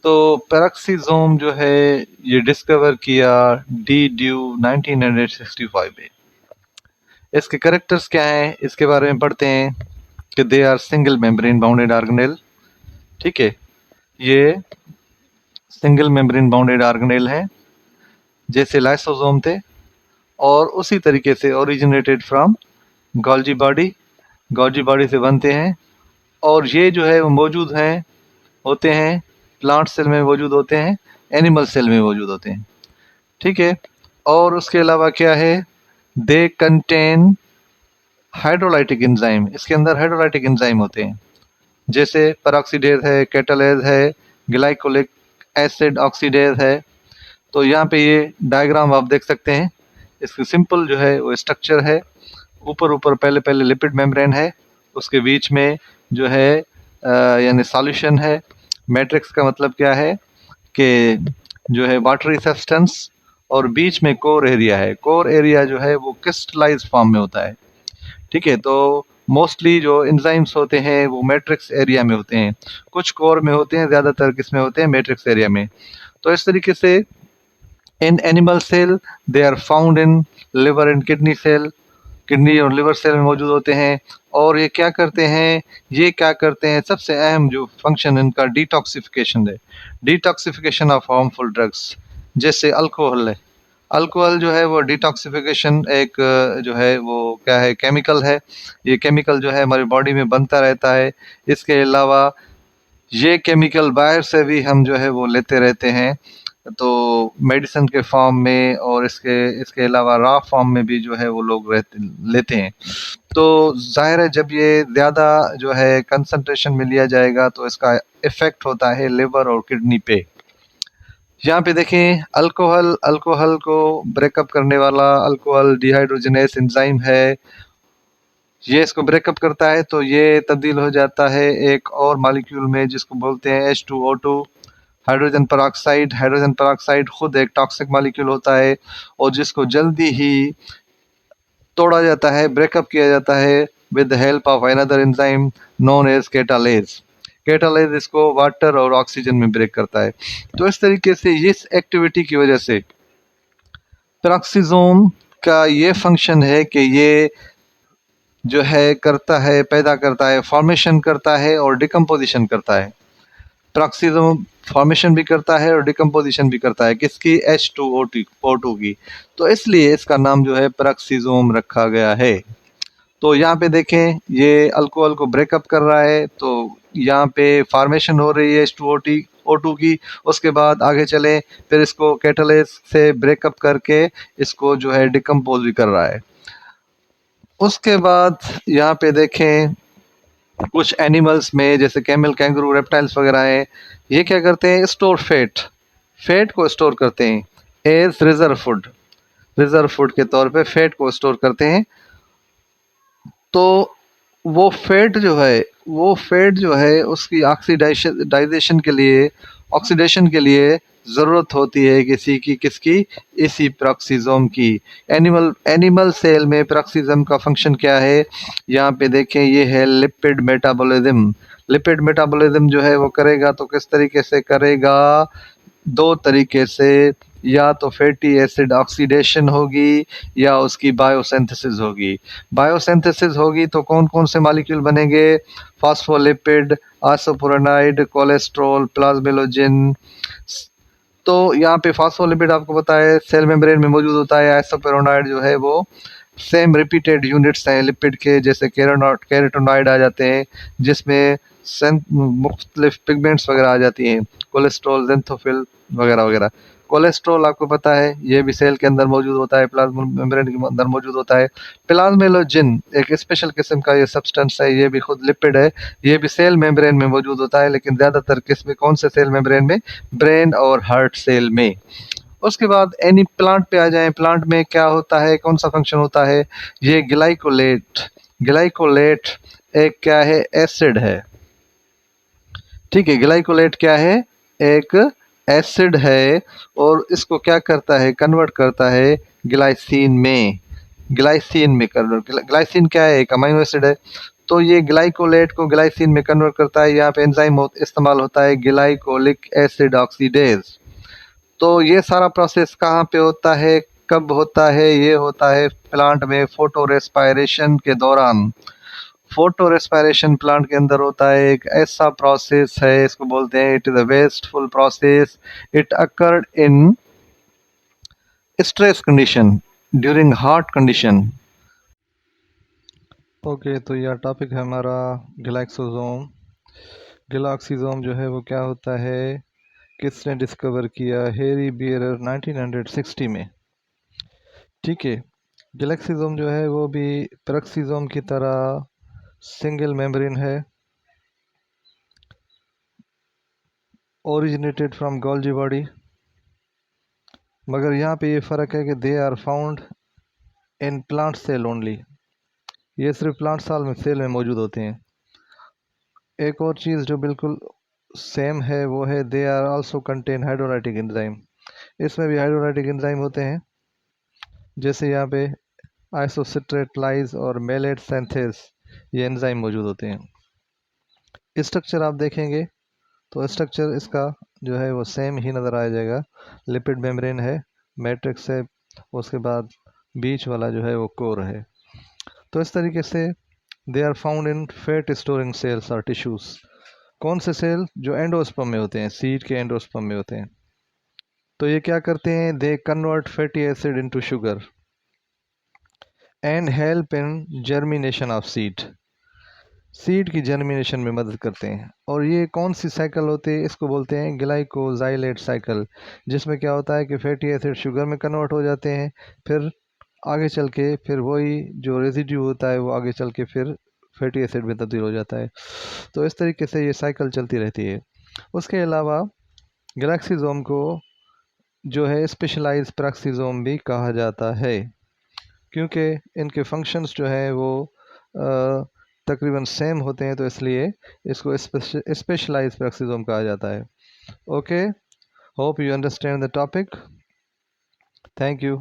तो पेरोक्सीसोम जो है ये डिस्कवर किया डी ड्यू 1965 में। इसके कैरेक्टर्स क्या हैं इसके बारे में पढ़ते हैं कि they are single membrane bounded organelle. ठीक है, ये सिंगल मेम्ब्रेन बाउंडेड ऑर्गेनेल हैं जैसे लाइसोसोम थे, और उसी तरीके से originated from Golgi body, Golgi body से बनते हैं। और ये जो है वो मौजूद हैं होते हैं प्लांट सेल में मौजूद होते हैं, एनिमल सेल में मौजूद होते हैं। ठीक है, और उसके अलावा क्या है, दे कंटेन हाइड्रोलाइटिक एंजाइम। इसके अंदर हाइड्रोलाइटिक एंजाइम होते हैं जैसे पेरोक्सीडेज है, कैटालेज है, ग्लाइकोलिक एसिड ऑक्सीडेज है। तो यहाँ पे ये डायग्राम आप देख सकते हैं। इसकी सिंपल जो है वो स्ट्रक्चर है, ऊपर ऊपर पहले पहले लिपिड मेम्ब्रेन है, उसके बीच में जो है यानी सॉल्यूशन है। मैट्रिक्स का मतलब क्या है कि जो है वाटरी सब्सटेंस, और बीच में कोर एरिया है। कोर एरिया जो है वो क्रिस्टलाइज फॉर्म में होता है। ठीक है, तो मोस्टली जो एंजाइम्स होते हैं वो मैट्रिक्स एरिया में होते हैं, कुछ कोर में होते हैं, ज़्यादातर किस में होते हैं, मैट्रिक्स एरिया में। तो इस तरीके से इन animal cell they are found in liver and kidney cell, kidney और लिवर सेल में मौजूद होते हैं। और ये क्या करते हैं, सबसे अहम जो फंक्शन इनका डिटॉक्सिफिकेशन है, डिटॉक्सिफिकेशन ऑफ हार्मफुल ड्रग्स। जैसे अल्कोहल है, अल्कोहल जो है वो डिटॉक्सिफिकेशन एक जो है वो क्या है, केमिकल है। ये केमिकल जो है हमारी बॉडी में बनता रहता है। इसके अलावा ये केमिकल बाहर से भी हम जो है वो लेते रहते हैं, तो मेडिसिन के फॉर्म में, और इसके इसके अलावा रॉ फॉर्म में भी जो है वो लोग लेते हैं। तो जाहिर है जब ये ज़्यादा जो है कंसंट्रेशन में लिया जाएगा तो इसका इफ़ेक्ट होता है लिवर और किडनी पे। यहाँ पे देखें अल्कोहल, अल्कोहल को ब्रेकअप करने वाला अल्कोहल डिहाइड्रोजनेस एंजाइम है। ये इसको ब्रेकअप करता है तो ये तब्दील हो जाता है एक और मॉलिक्यूल में जिसको बोलते हैं H2O2, hydrogen peroxide. Hydrogen peroxide खुद एक टॉक्सिक मॉलिक्यूल होता है और जिसको जल्दी ही तोड़ा जाता है, ब्रेकअप किया जाता है with the help of another enzyme known as catalase. Catalase इसको वाटर और ऑक्सीजन में ब्रेक करता है। तो इस तरीके से इस एक्टिविटी की वजह से पेरोक्सीसोम का ये फंक्शन है कि ये जो है करता है, पैदा करता है, फॉर्मेशन करता है और डिकम्पोजिशन करता है। पेरोक्सीसोम फॉर्मेशन भी करता है और डिकम्पोजिशन भी करता है, किसकी, H2O2 की। तो इसलिए इसका नाम जो है पेरोक्सीसोम रखा गया है। तो यहाँ पे देखें ये अल्कोहल को ब्रेकअप कर रहा है, तो यहाँ पे फॉर्मेशन हो रही है H2O2 की। उसके बाद आगे चलें, फिर इसको कैटालेज से ब्रेकअप करके इसको जो है डिकम्पोज भी कर रहा है। उसके बाद यहाँ पे देखें कुछ एनिमल्स में जैसे कैमल, कैंगरू, रेप्टाइल्स वगैरह हैं, ये क्या करते हैं, स्टोर फैट को स्टोर करते हैं एज रिजर्व फूड के तौर पे फैट को स्टोर करते हैं। तो वो फैट जो है उसकी ऑक्सीडाइजेशन के लिए ज़रूरत होती है किसकी, इसी पेरोक्सीसोम की। एनिमल सेल में पेरोक्सीसोम का फंक्शन क्या है, यहाँ पे देखें ये है लिपिड मेटाबॉलिज्म। लिपिड मेटाबॉलिज्म जो है वो करेगा तो किस तरीके से करेगा, दो तरीके से, या तो फैटी एसिड ऑक्सीडेशन होगी या उसकी बायोसिंथेसिस होगी। बायोसिंथेसिस होगी तो कौन कौन से मॉलिक्यूल बनेंगे, फॉस्फोलिपिड, आइसोप्रोनाइड, कोलेस्ट्रॉल, प्लाज्मेलोजिन। तो यहाँ पे फॉस्फोलिपिड आपको पता है सेल मेम्ब्रेन में मौजूद होता है। आइसोप्रोनाइड जो है वो सेम रिपीटेड यूनिट्स हैं लिपिड के, जैसे कैरोटोनाइड आ जाते हैं जिसमें मुख्तलिफ पिगमेंट्स वगैरह आ जाती हैं, कोलेस्ट्रॉल, ज़ेंथोफिल वगैरह वगैरह। कोलेस्ट्रॉल आपको पता है ये भी सेल के अंदर मौजूद होता है, प्लाज्मा मेम्ब्रेन के अंदर मौजूद होता है। प्लाज्मेलोजिन एक स्पेशल किस्म का ये सब्सटेंस है, ये भी खुद लिपिड है, ये भी सेल मेम्ब्रेन में मौजूद होता है, लेकिन ज़्यादातर किस में, कौन से सेल मेम्ब्रेन में, ब्रेन और हार्ट सेल में। उसके बाद एनी प्लांट पे आ जाएं, प्लांट में क्या होता है, कौन सा फंक्शन होता है, ये ग्लाइकोलेट एक क्या है, एसिड है। ठीक है, ग्लाइकोलेट क्या है, एक एसिड है, और इसको क्या करता है, कन्वर्ट करता है ग्लाइसिन में। ग्लाइसिन क्या है, एक अमीनो एसिड है। तो ये ग्लाइकोलेट को ग्लाइसिन में कन्वर्ट करता है। यहाँ पे एंजाइम इस्तेमाल होता है ग्लाइकोलिक एसिड ऑक्सीडेज। तो ये सारा प्रोसेस कहाँ पे होता है, कब होता है? ये होता है प्लांट में फोटो रेस्पायरेशन के दौरान। फोटो रेस्पायरेशन प्लांट के अंदर होता है, एक ऐसा प्रोसेस है, इसको बोलते हैं it is a wasteful process. It occurred in stress condition, during heart condition. Okay, तो यह टॉपिक है हमारा ग्लाइक्सोसोम। ग्लाइक्सोसोम जो है वो क्या होता है, किसने डिस्कवर किया? हेरी बियरर 1960 में। ठीक है, ग्लाइक्सोसोम जो है वो भी पेरोक्सिसोम की तरह सिंगल मेम्ब्रेन है, ओरिजिनेटेड फ्रॉम गोल्जी बॉडी। मगर यहाँ पे ये फ़र्क है कि they are found in plant cell only. ये सिर्फ प्लांट सेल में मौजूद होते हैं। एक और चीज़ जो बिल्कुल सेम है वो है they are also contain hydrolytic enzyme. इसमें भी हाइड्रोलाइटिक एंजाइम होते हैं, जैसे यहाँ पे आइसोसिट्रेटलाइज और मेलेट सेंथेस, ये एंजाइम मौजूद होते हैं। स्ट्रक्चर आप देखेंगे तो स्ट्रक्चर इसका जो है वो सेम ही नज़र आ जाएगा। लिपिड मेम्ब्रेन है, मैट्रिक्स है, उसके बाद बीच वाला जो है वो कोर है। तो इस तरीके से they are found in fat storing cells और टिश्यूज। कौन से सेल? जो एंडोस्पर्म में होते हैं, सीड के एंडोस्पर्म में होते हैं। तो ये क्या करते हैं? They convert fatty acid into sugar and help in germination of seed. Seed की जर्मिनेशन में मदद करते हैं। और ये कौन सी साइकिल होती है? इसको बोलते हैं ग्लाइकोजाइलेट साइकिल, जिसमें क्या होता है कि फैटी एसिड शुगर में कन्वर्ट हो जाते हैं, फिर आगे चल के फिर वही जो रेजिड्यू होता है वो आगे चल के फिर फैटी एसिड में तब्दील हो जाता है। तो इस तरीके से ये साइकिल चलती रहती है। उसके अलावा ग्लाइक्सोसोम को जो है स्पेशलाइज पेरोक्सिसोम भी कहा जाता है, क्योंकि इनके फंक्शंस जो है वो तकरीबन सेम होते हैं, तो इसलिए इसको स्पेशलाइज पेरोक्सिसोम कहा जाता है। Okay, hope you understand the topic. Thank you.